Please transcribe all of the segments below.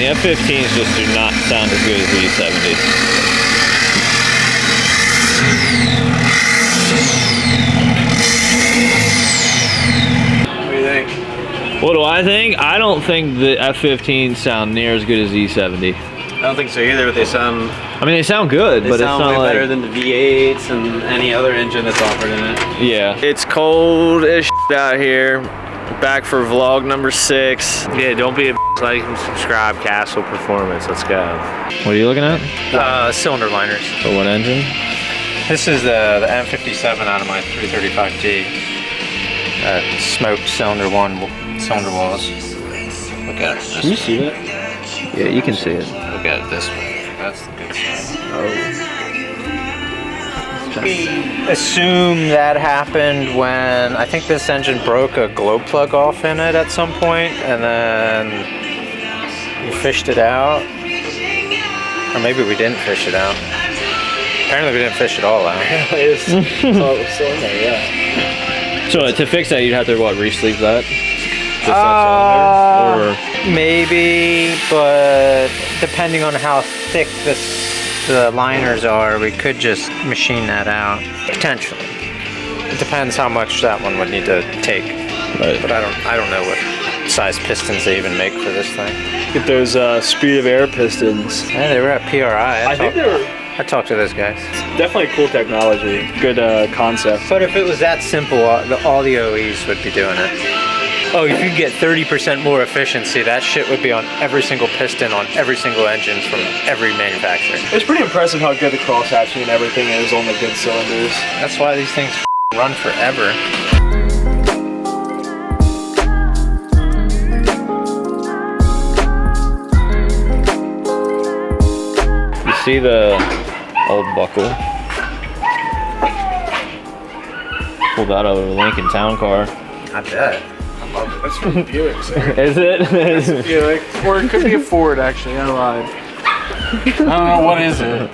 F15s just do not sound as good as the E70s. What do you think? What do I think? I don't think the F15s sound near as good as the E70. I don't think so either, but they sound... I mean, they sound good, but it's not way like... better than the V8s and any other engine that's offered in it. Yeah. It's cold as shit out here. Back for vlog number 6. Yeah, don't be a like and subscribe, Kassel Performance. Let's go. What are you looking at? Cylinder liners. For what engine? This is the M57 out of my 335T. Smoked cylinder walls. Look at it. Can you see that? Yeah, you can see it. Look at it this way. That's the good side. Assume that happened when I think this engine broke a glow plug off in it at some point, and then we fished it out, or maybe we didn't fish it out. Apparently, we didn't fish it all out. So to fix that, you'd have to what? Re-sleeve that? Just that cylinder? Or maybe, but depending on how thick the liners are, we could just machine that out. Potentially. It depends how much that one would need to take. Right. But I don't know what size pistons they even make for this thing. Get those speed of air pistons. Yeah, they were at PRI. I think they were I talked to those guys. definitely cool technology. Good concept. But if it was that simple, all the OEs would be doing it. Oh, if you get 30% more efficiency, that shit would be on every single piston on every single engine from every manufacturer. It's pretty impressive how good the cross-hatching and everything is on the good cylinders. That's why these things run forever. you see the old buckle? Pulled that out of a Lincoln Town car. I bet. That's from Buick, so. Is it? Buick. Or it could be a Ford, actually. I lied. I don't know what is it.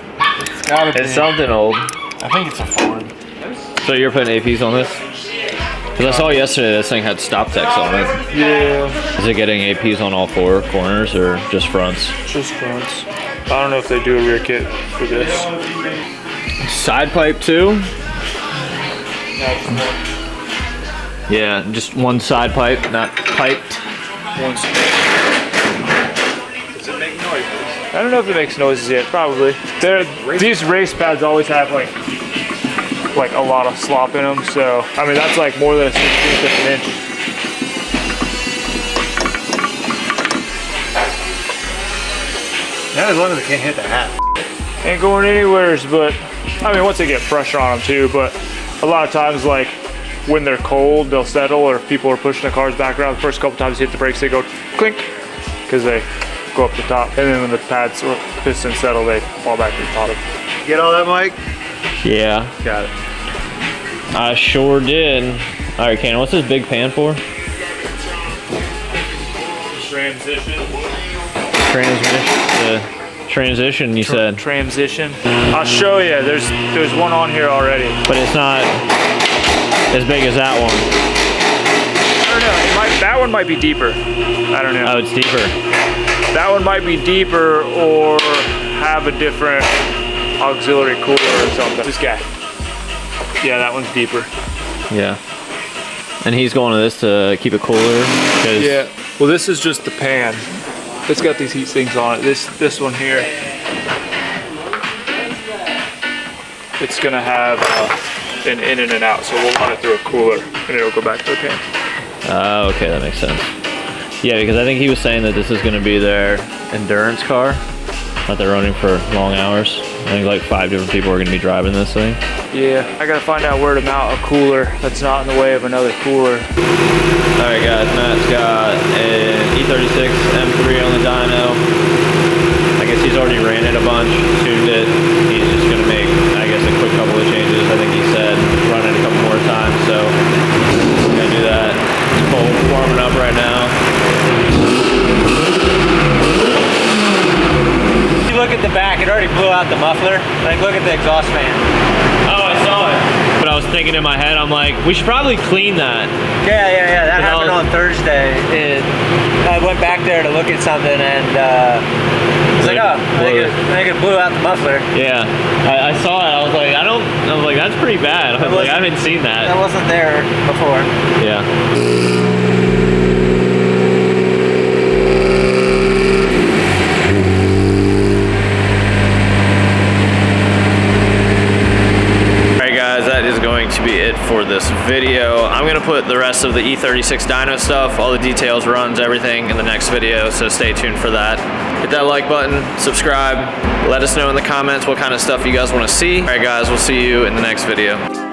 It's gotta be. It's something old. I think it's a Ford. So you're putting APs on this? Because I saw yesterday this thing had stop techs on it. Yeah. Is it getting APs on all 4 corners or just fronts? Just fronts. I don't know if they do a rear kit for this. Side pipe too? Yeah, just one side pipe, not piped. Does it make noises? I don't know if it makes noises yet. Probably. These race pads always have like a lot of slop in them. So I mean that's like more than a 16th of an inch. Yeah, as long as it can't hit the hat. Ain't going anywheres, but I mean once they get pressure on them too. But a lot of times like when they're cold, they'll settle, or if people are pushing the cars back around, the first couple times you hit the brakes, they go clink, because they go up the top. And then when the pads or pistons settle, they fall back to the bottom. Get all that, Mike? Yeah, Got it. I sure did. All right, Ken, what's this big pan for? Transition. Transition, you said. Transition. I'll show you. There's one on here already. But it's not as big as that one. I don't know. That one might be deeper. I don't know. Oh, it's deeper. That one might be deeper or have a different auxiliary cooler or something. This guy. Yeah, that one's deeper. Yeah. And he's going to this to keep it cooler? Yeah. Well, this is just the pan. It's got these heat sinks on it. This one here. It's gonna have an in and an out, so we'll run it through a cooler and it'll go back to the pan. Oh, okay, that makes sense. Yeah, because I think he was saying that this is going to be their endurance car, that they're running for long hours. I think like 5 different people are going to be driving this thing. Yeah, I gotta find out where to mount a cooler that's not in the way of another cooler. All right, guys, Matt's got an E46 M3 on the dyno. I guess he's already ran it a bunch, tuned it. He's just going to make, I guess, a quick couple of changes. I think he said run it a couple more times, so we're going to do that. It's cold, warming up right now. If you look at the back, it already blew out the muffler. Like, look at the exhaust fan. Oh, I saw it. but I was thinking in my head, I'm like, we should probably clean that. Yeah. That You know, happened on Thursday. I went back there to look at something, and I was like, oh, I think it blew out the muffler. Yeah, I saw it. I was like, that's pretty bad. I was like, I haven't seen that. That wasn't there before. Yeah. To be it for this video. I'm gonna put the rest of the E46 dyno stuff, all the details, runs, everything in the next video, so stay tuned for that. Hit that like button, subscribe, let us know in the comments what kind of stuff you guys want to see. All right guys, we'll see you in the next video.